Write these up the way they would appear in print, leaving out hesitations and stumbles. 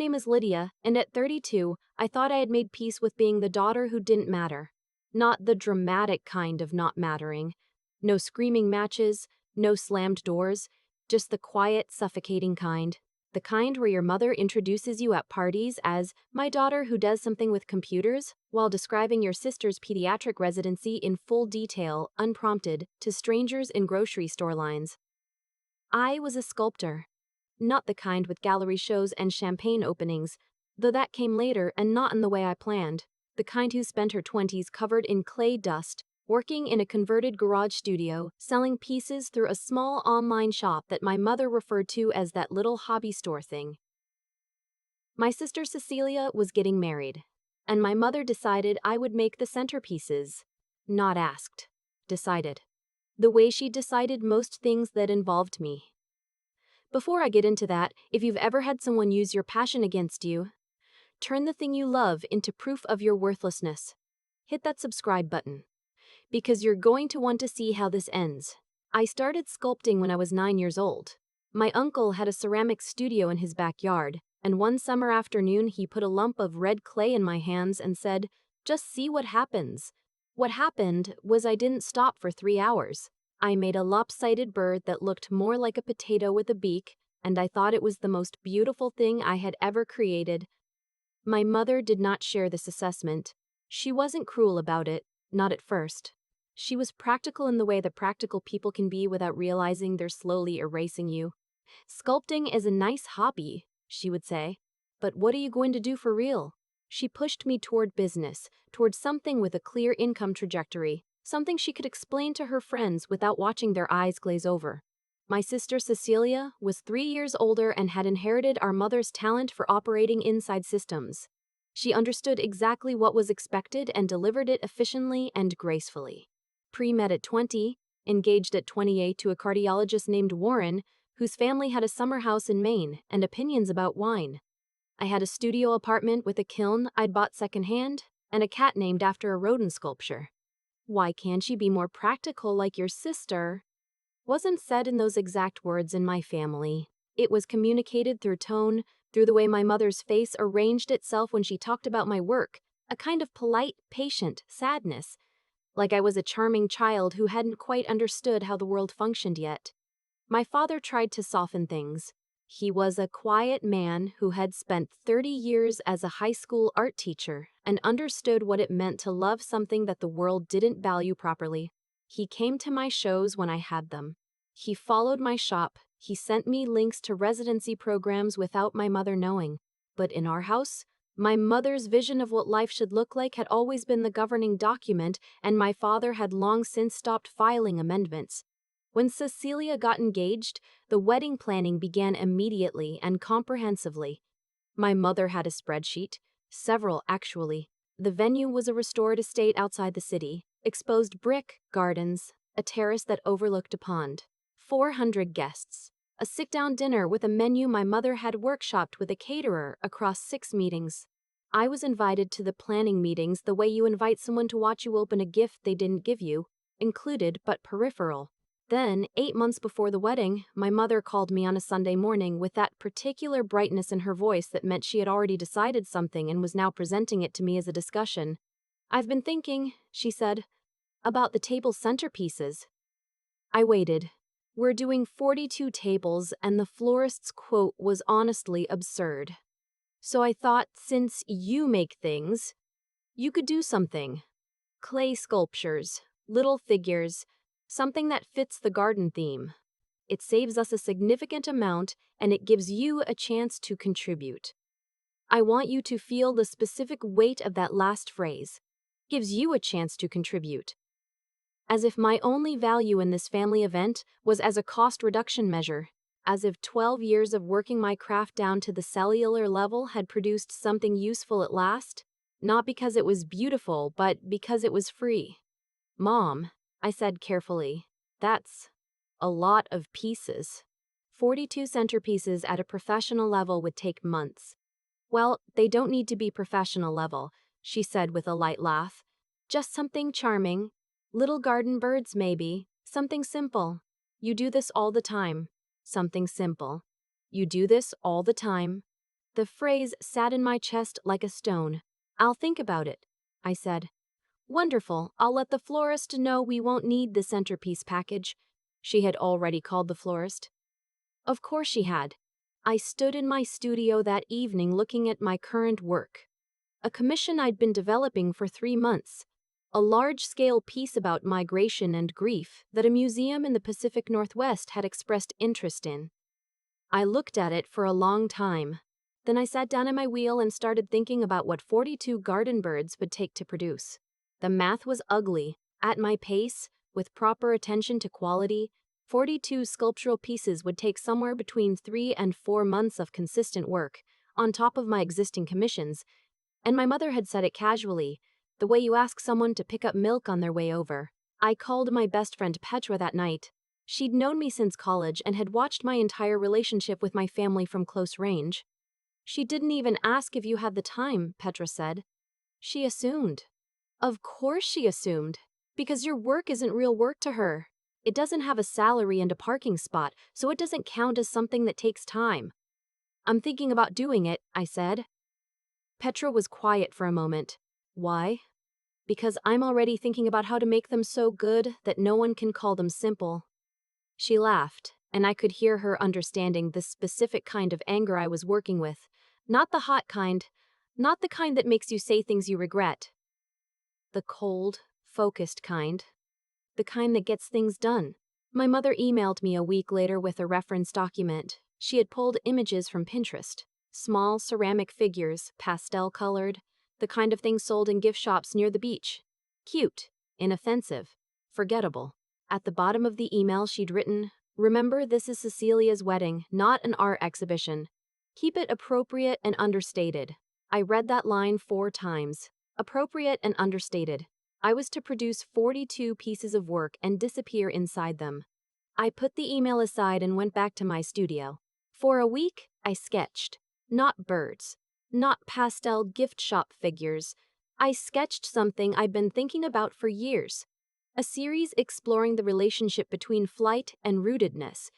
Name is Lydia, and at 32, I thought I had made peace with being the daughter who didn't matter. Not the dramatic kind of not mattering. No screaming matches, no slammed doors, just the quiet, suffocating kind. The kind where your mother introduces you at parties as my daughter who does something with computers, while describing your sister's pediatric residency in full detail, unprompted, to strangers in grocery store lines. I was a sculptor. Not the kind with gallery shows and champagne openings, though that came later and not in the way I planned. The kind who spent her 20s covered in clay dust, working in a converted garage studio, selling pieces through a small online shop that my mother referred to as that little hobby store thing. My sister Cecilia was getting married, and my mother decided I would make the centerpieces. Not asked. Decided. The way she decided most things that involved me. Before I get into that, if you've ever had someone use your passion against you, turn the thing you love into proof of your worthlessness. Hit that subscribe button, because you're going to want to see how this ends. I started sculpting when I was 9 years old. My uncle had a ceramics studio in his backyard, and one summer afternoon he put a lump of red clay in my hands and said, "Just see what happens." What happened was I didn't stop for 3 hours. I made a lopsided bird that looked more like a potato with a beak, and I thought it was the most beautiful thing I had ever created. My mother did not share this assessment. She wasn't cruel about it, not at first. She was practical in the way that practical people can be without realizing they're slowly erasing you. "Sculpting is a nice hobby," she would say, "but what are you going to do for real?" She pushed me toward business, toward something with a clear income trajectory, something she could explain to her friends without watching their eyes glaze over. My sister Cecilia was 3 years older and had inherited our mother's talent for operating inside systems. She understood exactly what was expected and delivered it efficiently and gracefully. Pre-med at 20, engaged at 28 to a cardiologist named Warren, whose family had a summer house in Maine and opinions about wine. I had a studio apartment with a kiln I'd bought secondhand and a cat named after a rodent sculpture. "Why can't you be more practical like your sister?" Wasn't said in those exact words in my family. It was communicated through tone, through the way my mother's face arranged itself when she talked about my work, a kind of polite, patient sadness, like I was a charming child who hadn't quite understood how the world functioned yet. My father tried to soften things. He was a quiet man who had spent 30 years as a high school art teacher and understood what it meant to love something that the world didn't value properly. He came to my shows when I had them. He followed my shop. He sent me links to residency programs without my mother knowing. But in our house, my mother's vision of what life should look like had always been the governing document, and my father had long since stopped filing amendments. When Cecilia got engaged, the wedding planning began immediately and comprehensively. My mother had a spreadsheet, several actually. The venue was a restored estate outside the city, exposed brick, gardens, a terrace that overlooked a pond. 400 guests. A sit-down dinner with a menu my mother had workshopped with a caterer across 6 meetings. I was invited to the planning meetings the way you invite someone to watch you open a gift they didn't give you, included but peripheral. Then, 8 months before the wedding, my mother called me on a Sunday morning with that particular brightness in her voice that meant she had already decided something and was now presenting it to me as a discussion. "I've been thinking," she said, "about the table centerpieces." I waited. "We're doing 42 tables, and the florist's quote was honestly absurd. So I thought, since you make things, you could do something. Clay sculptures, little figures, something that fits the garden theme. It saves us a significant amount, and it gives you a chance to contribute. I want you to feel the specific weight of that last phrase. Gives you a chance to contribute. As if my only value in this family event was as a cost reduction measure, as if 12 years of working my craft down to the cellular level had produced something useful at last, not because it was beautiful, but because it was free. "Mom," I said carefully, "that's a lot of pieces." 42 centerpieces at a professional level would take months. "Well, they don't need to be professional level," she said with a light laugh. "Just something charming. Little garden birds, maybe. Something simple. You do this all the time. Something simple. You do this all the time. The phrase sat in my chest like a stone. "I'll think about it," I said. "Wonderful, I'll let the florist know we won't need the centerpiece package." She had already called the florist. Of course she had. I stood in my studio that evening looking at my current work. A commission I'd been developing for 3 months. A large-scale piece about migration and grief that a museum in the Pacific Northwest had expressed interest in. I looked at it for a long time. Then I sat down at my wheel and started thinking about what 42 garden birds would take to produce. The math was ugly. At my pace, with proper attention to quality, 42 sculptural pieces would take somewhere between 3 and 4 months of consistent work, on top of my existing commissions, and my mother had said it casually, the way you ask someone to pick up milk on their way over. I called my best friend Petra that night. She'd known me since college and had watched my entire relationship with my family from close range. "She didn't even ask if you had the time," Petra said. "She assumed." Of course she assumed. Because your work isn't real work to her. It doesn't have a salary and a parking spot, so it doesn't count as something that takes time. "I'm thinking about doing it," I said. Petra was quiet for a moment. "Why?" "Because I'm already thinking about how to make them so good that no one can call them simple." She laughed, and I could hear her understanding the specific kind of anger I was working with. Not the hot kind, not the kind that makes you say things you regret. The cold, focused kind. The kind that gets things done. My mother emailed me a week later with a reference document. She had pulled images from Pinterest. Small ceramic figures, pastel-colored, the kind of thing sold in gift shops near the beach. Cute, inoffensive, forgettable. At the bottom of the email she'd written, "Remember, this is Cecilia's wedding, not an art exhibition. Keep it appropriate and understated." I read that line 4 times. Appropriate and understated. I was to produce 42 pieces of work and disappear inside them. I put the email aside and went back to my studio. For a week, I sketched. Not birds. Not pastel gift shop figures. I sketched something I'd been thinking about for years. A series exploring the relationship between flight and rootedness.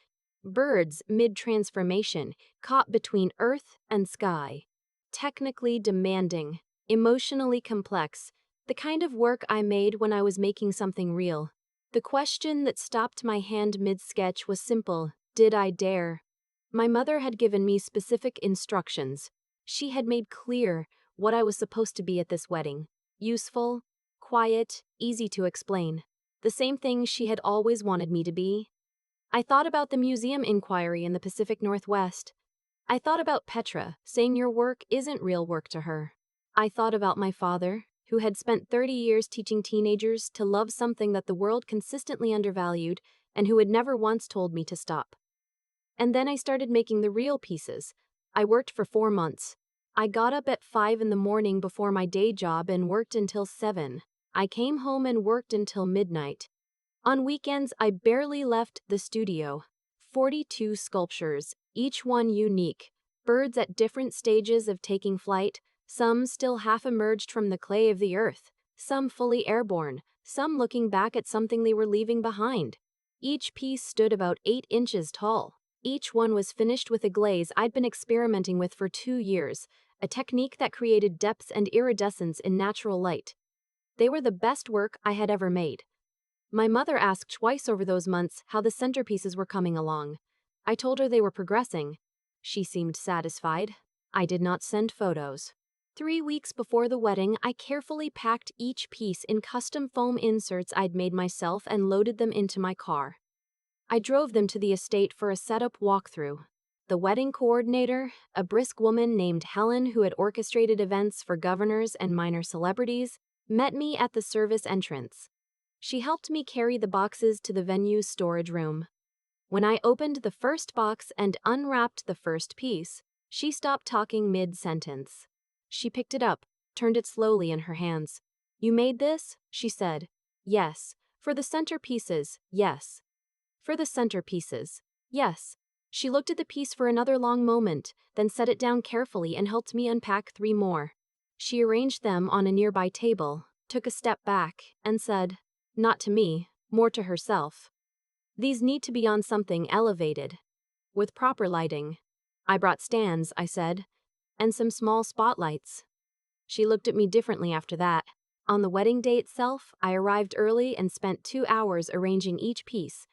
Birds mid-transformation, caught between earth and sky. Technically demanding, emotionally complex, the kind of work I made when I was making something real. The question that stopped my hand mid-sketch was simple: did I dare? My mother had given me specific instructions. She had made clear what I was supposed to be at this wedding. Useful, quiet, easy to explain. The same thing she had always wanted me to be. I thought about the museum inquiry in the Pacific Northwest. I thought about Petra saying your work isn't real work to her. I thought about my father, who had spent 30 years teaching teenagers to love something that the world consistently undervalued and who had never once told me to stop. And then I started making the real pieces. I worked for 4 months. I got up at 5 in the morning before my day job and worked until 7. I came home and worked until midnight. On weekends, I barely left the studio. 42 sculptures, each one unique. Birds at different stages of taking flight, some still half emerged from the clay of the earth, some fully airborne, some looking back at something they were leaving behind. Each piece stood about 8 inches tall. Each one was finished with a glaze I'd been experimenting with for 2 years, a technique that created depth and iridescence in natural light. They were the best work I had ever made. My mother asked twice over those months how the centerpieces were coming along. I told her they were progressing. She seemed satisfied. I did not send photos. 3 weeks before the wedding, I carefully packed each piece in custom foam inserts I'd made myself and loaded them into my car. I drove them to the estate for a setup walkthrough. The wedding coordinator, a brisk woman named Helen who had orchestrated events for governors and minor celebrities, met me at the service entrance. She helped me carry the boxes to the venue's storage room. When I opened the first box and unwrapped the first piece, she stopped talking mid-sentence. She picked it up, turned it slowly in her hands. "You made this?" she said. "Yes." "For the centerpieces?" "Yes." "For the centerpieces?" "Yes." She looked at the piece for another long moment, then set it down carefully and helped me unpack 3 more. She arranged them on a nearby table, took a step back, and said, not to me, more to herself, "These need to be on something elevated, with proper lighting." "I brought stands," I said. And some small spotlights. She looked at me differently after that. On the wedding day itself, I arrived early and spent 2 hours arranging each piece.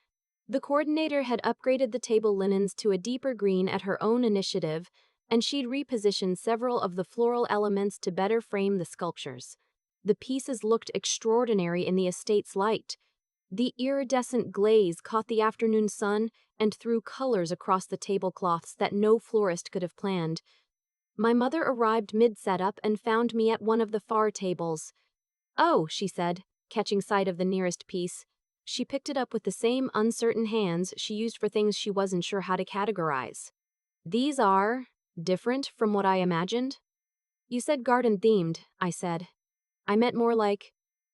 The coordinator had upgraded the table linens to a deeper green at her own initiative, and she'd repositioned several of the floral elements to better frame the sculptures. The pieces looked extraordinary in the estate's light. The iridescent glaze caught the afternoon sun and threw colors across the tablecloths that no florist could have planned. My mother arrived mid-setup and found me at one of the far tables. "Oh," she said, catching sight of the nearest piece. She picked it up with the same uncertain hands she used for things she wasn't sure how to categorize. "These are different from what I imagined?" "You said garden-themed," I said. "I meant more like—"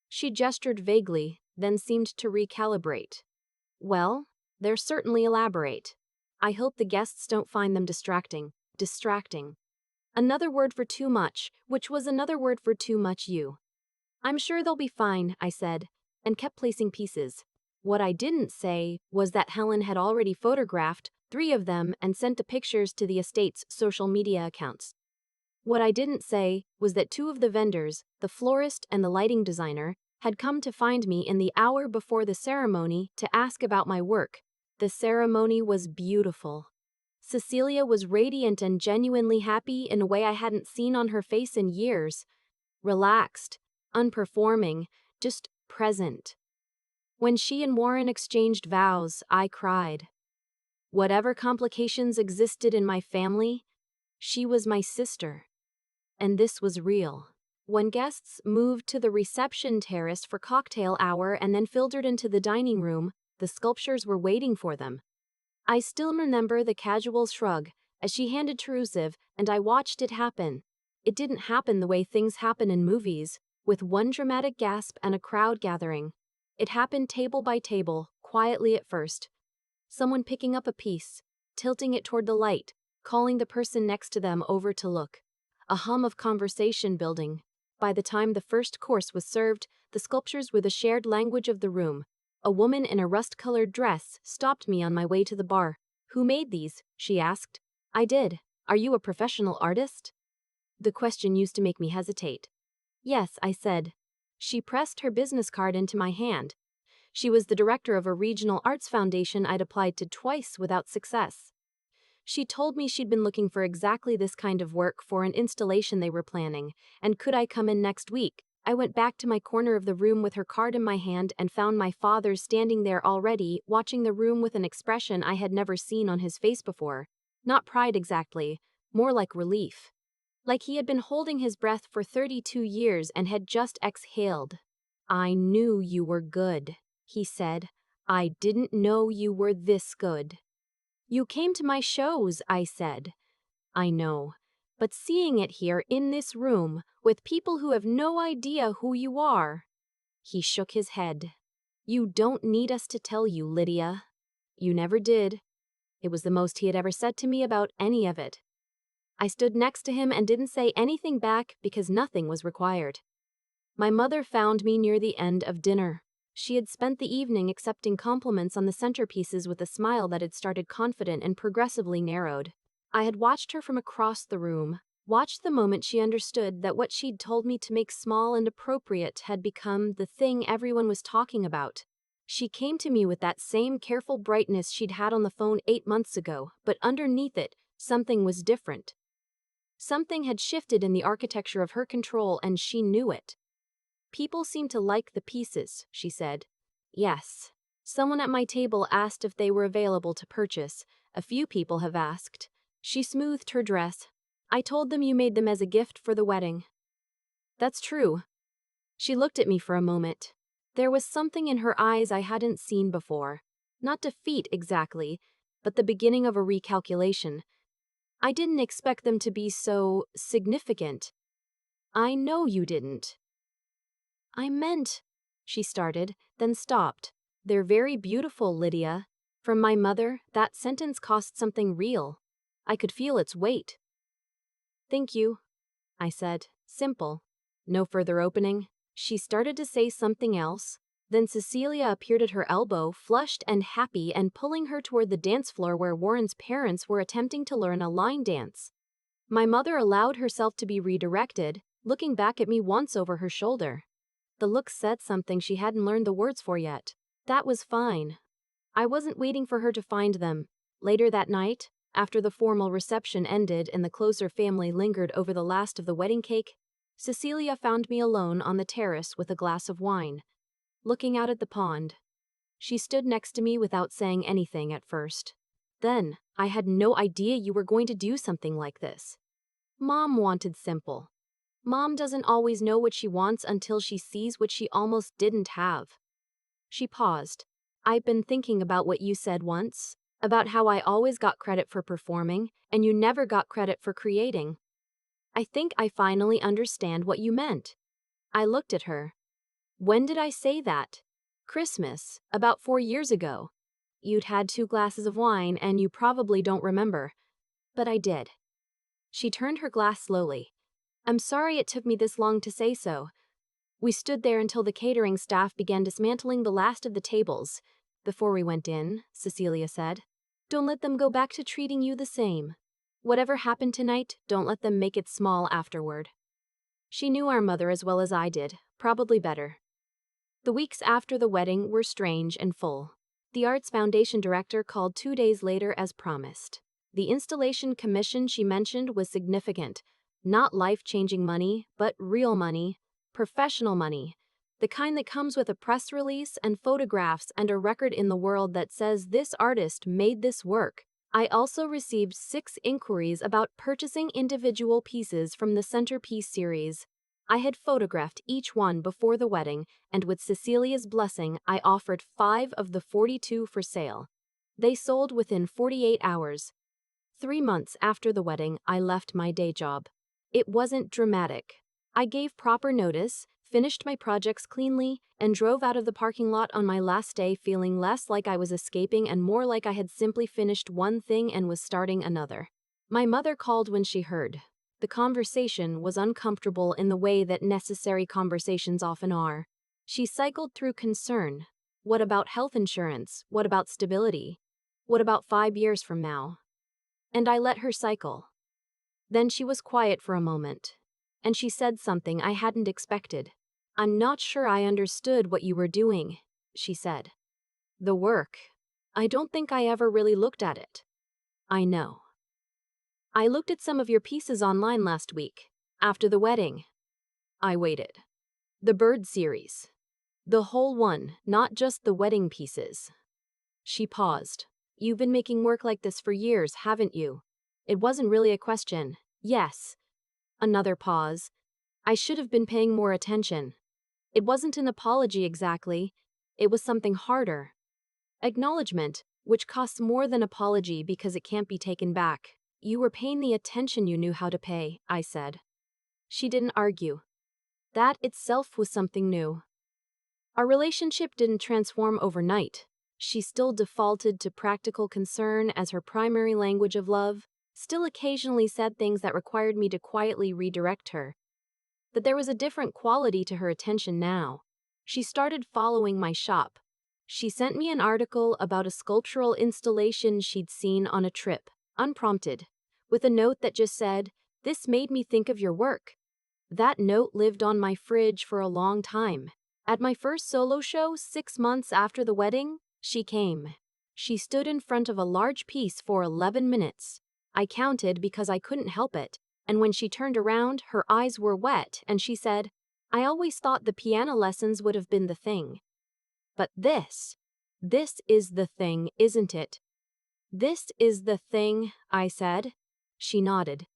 She gestured vaguely, then seemed to recalibrate. "Well, they're certainly elaborate. I hope the guests don't find them distracting." Distracting. Another word for too much, which was another word for too much you. "I'm sure they'll be fine," I said, and kept placing pieces. What I didn't say was that Helen had already photographed 3 of them and sent the pictures to the estate's social media accounts. What I didn't say was that 2 of the vendors, the florist and the lighting designer, had come to find me in the hour before the ceremony to ask about my work. The ceremony was beautiful. Cecilia was radiant and genuinely happy in a way I hadn't seen on her face in years. Relaxed, unperforming, just present. When she and Warren exchanged vows, I cried. Whatever complications existed in my family, she was my sister. And this was real. When guests moved to the reception terrace for cocktail hour and then filtered into the dining room, the sculptures were waiting for them. I still remember the casual shrug as she handed Terusiv, and I watched it happen. It didn't happen the way things happen in movies, with one dramatic gasp and a crowd gathering. It happened table by table, quietly at first. Someone picking up a piece, tilting it toward the light, calling the person next to them over to look. A hum of conversation building. By the time the first course was served, the sculptures were the shared language of the room. A woman in a rust-colored dress stopped me on my way to the bar. "Who made these?" she asked. "I did. Are you a professional artist?" The question used to make me hesitate. "Yes," I said. She pressed her business card into my hand. She was the director of a regional arts foundation I'd applied to twice without success. She told me she'd been looking for exactly this kind of work for an installation they were planning, and could I come in next week? I went back to my corner of the room with her card in my hand and found my father standing there already, watching the room with an expression I had never seen on his face before. Not pride exactly, more like relief. Like he had been holding his breath for 32 years and had just exhaled. "I knew you were good," he said. "I didn't know you were this good." "You came to my shows," I said. "I know. But seeing it here in this room, with people who have no idea who you are." He shook his head. "You don't need us to tell you, Lydia." "You never did." It was the most he had ever said to me about any of it. I stood next to him and didn't say anything back because nothing was required. My mother found me near the end of dinner. She had spent the evening accepting compliments on the centerpieces with a smile that had started confident and progressively narrowed. I had watched her from across the room, watched the moment she understood that what she'd told me to make small and appropriate had become the thing everyone was talking about. She came to me with that same careful brightness she'd had on the phone 8 months ago, but underneath it, something was different. Something had shifted in the architecture of her control, and she knew it. "People seem to like the pieces," she said. "Yes. Someone at my table asked if they were available to purchase. A few people have asked." She smoothed her dress. "I told them you made them as a gift for the wedding." "That's true." She looked at me for a moment. There was something in her eyes I hadn't seen before. Not defeat exactly, but the beginning of a recalculation. "I didn't expect them to be so significant." "I know you didn't." "I meant," she started, then stopped. "They're very beautiful, Lydia." From my mother, that sentence cost something real. I could feel its weight. "Thank you," I said. Simple. No further opening. She started to say something else. Then Cecilia appeared at her elbow, flushed and happy, and pulling her toward the dance floor where Warren's parents were attempting to learn a line dance. My mother allowed herself to be redirected, looking back at me once over her shoulder. The look said something she hadn't learned the words for yet. That was fine. I wasn't waiting for her to find them. Later that night, after the formal reception ended and the closer family lingered over the last of the wedding cake, Cecilia found me alone on the terrace with a glass of wine, looking out at the pond. She stood next to me without saying anything at first. Then, I had no idea you were going to do something like this. Mom wanted simple. Mom doesn't always know what she wants until she sees what she almost didn't have. She paused. I've been thinking about what you said once, about how I always got credit for performing, and you never got credit for creating. I think I finally understand what you meant. I looked at her. When did I say that? Christmas, about 4 years ago. You'd had 2 glasses of wine and you probably don't remember. But I did. She turned her glass slowly. I'm sorry it took me this long to say so. We stood there until the catering staff began dismantling the last of the tables. Before we went in, Cecilia said, don't let them go back to treating you the same. Whatever happened tonight, don't let them make it small afterward. She knew our mother as well as I did, probably better. The weeks after the wedding were strange and full. The Arts Foundation director called 2 days later as promised. The installation commission she mentioned was significant. Not life-changing money, but real money, professional money. The kind that comes with a press release and photographs and a record in the world that says this artist made this work. I also received 6 inquiries about purchasing individual pieces from the centerpiece series. I had photographed each one before the wedding, and with Cecilia's blessing, I offered 5 of the 42 for sale. They sold within 48 hours. 3 months after the wedding, I left my day job. It wasn't dramatic. I gave proper notice, finished my projects cleanly, and drove out of the parking lot on my last day feeling less like I was escaping and more like I had simply finished one thing and was starting another. My mother called when she heard. The conversation was uncomfortable in the way that necessary conversations often are. She cycled through concern. What about health insurance? What about stability? What about 5 years from now? And I let her cycle. Then she was quiet for a moment. And she said something I hadn't expected. I'm not sure I understood what you were doing, she said. The work. I don't think I ever really looked at it. I know. I looked at some of your pieces online last week, after the wedding. I waited. The bird series. The whole one, not just the wedding pieces. She paused. You've been making work like this for years, haven't you? It wasn't really a question. Yes. Another pause. I should have been paying more attention. It wasn't an apology exactly. It was something harder. Acknowledgement, which costs more than apology because it can't be taken back. You were paying the attention you knew how to pay, I said. She didn't argue. That itself was something new. Our relationship didn't transform overnight. She still defaulted to practical concern as her primary language of love, still occasionally said things that required me to quietly redirect her. But there was a different quality to her attention now. She started following my shop. She sent me an article about a sculptural installation she'd seen on a trip, unprompted, with a note that just said, "This made me think of your work." That note lived on my fridge for a long time. At my first solo show 6 months after the wedding, she came. She stood in front of a large piece for 11 minutes. I counted because I couldn't help it, and when she turned around, her eyes were wet, and she said, I always thought the piano lessons would have been the thing. But this is the thing, isn't it? This is the thing, I said. She nodded,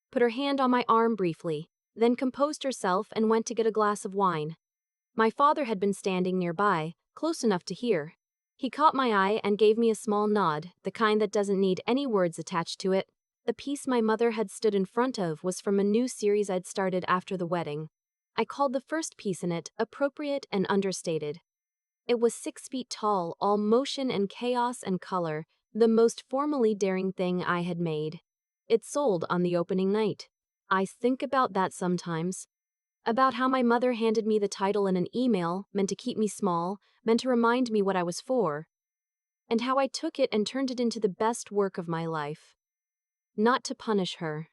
put her hand on my arm briefly, then composed herself and went to get a glass of wine. My father had been standing nearby, close enough to hear. He caught my eye and gave me a small nod, the kind that doesn't need any words attached to it. The piece my mother had stood in front of was from a new series I'd started after the wedding. I called the first piece in it appropriate and understated. It was 6 feet tall, all motion and chaos and color, the most formally daring thing I had made. It sold on the opening night. I think about that sometimes. About how my mother handed me the title in an email, meant to keep me small, meant to remind me what I was for. And how I took it and turned it into the best work of my life. Not to punish her.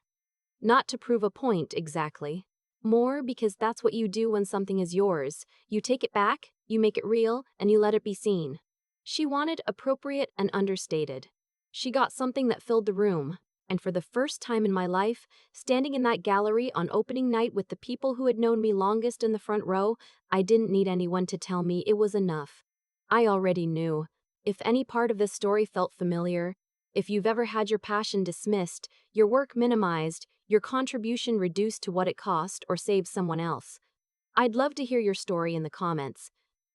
Not to prove a point, exactly. More because that's what you do when something is yours. You take it back, you make it real, and you let it be seen. She wanted appropriate and understated. She got something that filled the room, and for the first time in my life, standing in that gallery on opening night with the people who had known me longest in the front row, I didn't need anyone to tell me it was enough. I already knew. If any part of this story felt familiar, if you've ever had your passion dismissed, your work minimized, your contribution reduced to what it cost or saved someone else, I'd love to hear your story in the comments.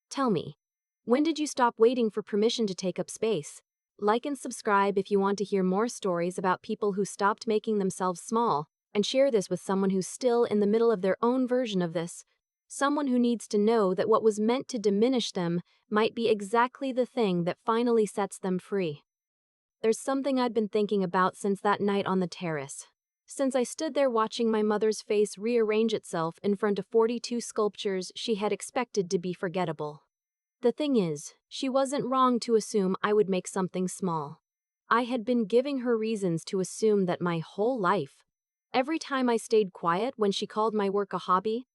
Tell me, when did you stop waiting for permission to take up space? Like and subscribe if you want to hear more stories about people who stopped making themselves small, and share this with someone who's still in the middle of their own version of this. Someone who needs to know that what was meant to diminish them might be exactly the thing that finally sets them free. There's something I'd been thinking about since that night on the terrace. Since I stood there watching my mother's face rearrange itself in front of 42 sculptures she had expected to be forgettable. The thing is, she wasn't wrong to assume I would make something small. I had been giving her reasons to assume that my whole life. Every time I stayed quiet when she called my work a hobby,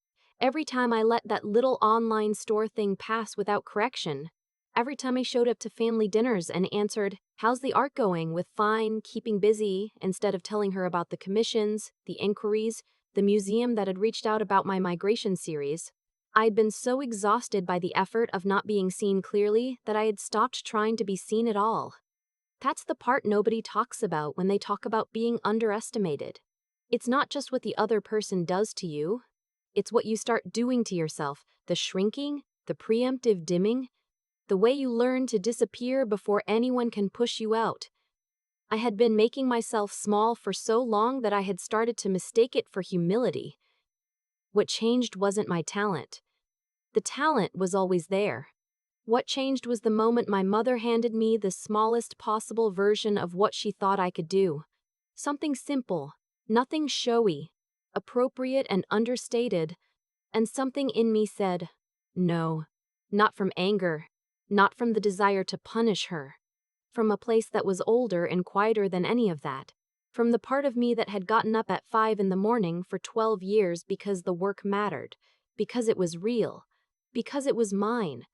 every time I let that little online store thing pass without correction, every time I showed up to family dinners and answered, "How's the art going?" with "fine, keeping busy," instead of telling her about the commissions, the inquiries, the museum that had reached out about my migration series, I'd been so exhausted by the effort of not being seen clearly that I had stopped trying to be seen at all. That's the part nobody talks about when they talk about being underestimated. It's not just what the other person does to you, it's what you start doing to yourself, the shrinking, the preemptive dimming, the way you learn to disappear before anyone can push you out. I had been making myself small for so long that I had started to mistake it for humility. What changed wasn't my talent. The talent was always there. What changed was the moment my mother handed me the smallest possible version of what she thought I could do. Something simple, nothing showy, appropriate and understated, and something in me said, no, not from anger, not from the desire to punish her, from a place that was older and quieter than any of that, from the part of me that had gotten up at 5 in the morning for 12 years because the work mattered, because it was real, because it was mine.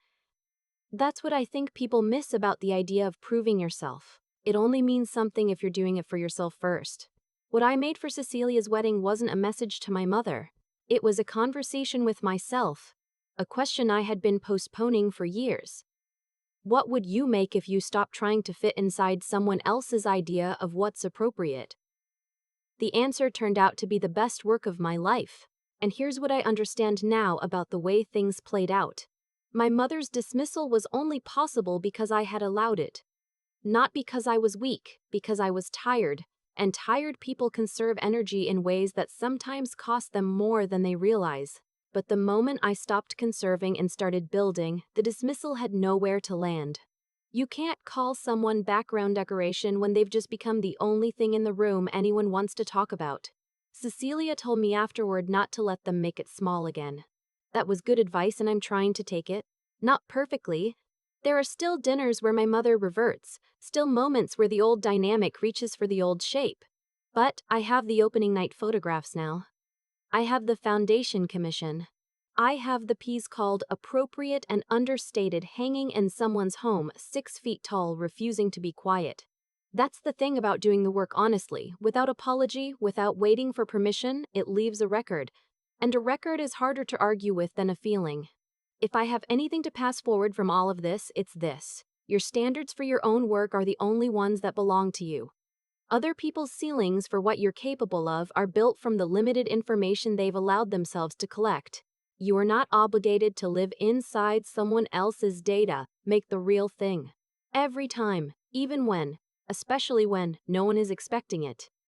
That's what I think people miss about the idea of proving yourself. It only means something if you're doing it for yourself first. What I made for Cecilia's wedding wasn't a message to my mother. It was a conversation with myself, a question I had been postponing for years. What would you make if you stopped trying to fit inside someone else's idea of what's appropriate? The answer turned out to be the best work of my life. And here's what I understand now about the way things played out. My mother's dismissal was only possible because I had allowed it. Not because I was weak, because I was tired, and tired people conserve energy in ways that sometimes cost them more than they realize. But the moment I stopped conserving and started building, the dismissal had nowhere to land. You can't call someone background decoration when they've just become the only thing in the room anyone wants to talk about. Cecilia told me afterward not to let them make it small again. That was good advice and I'm trying to take it. Not perfectly. There are still dinners where my mother reverts, still moments where the old dynamic reaches for the old shape. But I have the opening night photographs now. I have the foundation commission. I have the piece called Appropriate and Understated hanging in someone's home 6 feet tall, refusing to be quiet. That's the thing about doing the work honestly, without apology, without waiting for permission, it leaves a record. And a record is harder to argue with than a feeling. If I have anything to pass forward from all of this, it's this. Your standards for your own work are the only ones that belong to you. Other people's ceilings for what you're capable of are built from the limited information they've allowed themselves to collect. You are not obligated to live inside someone else's data. Make the real thing. Every time, even when, especially when, no one is expecting it.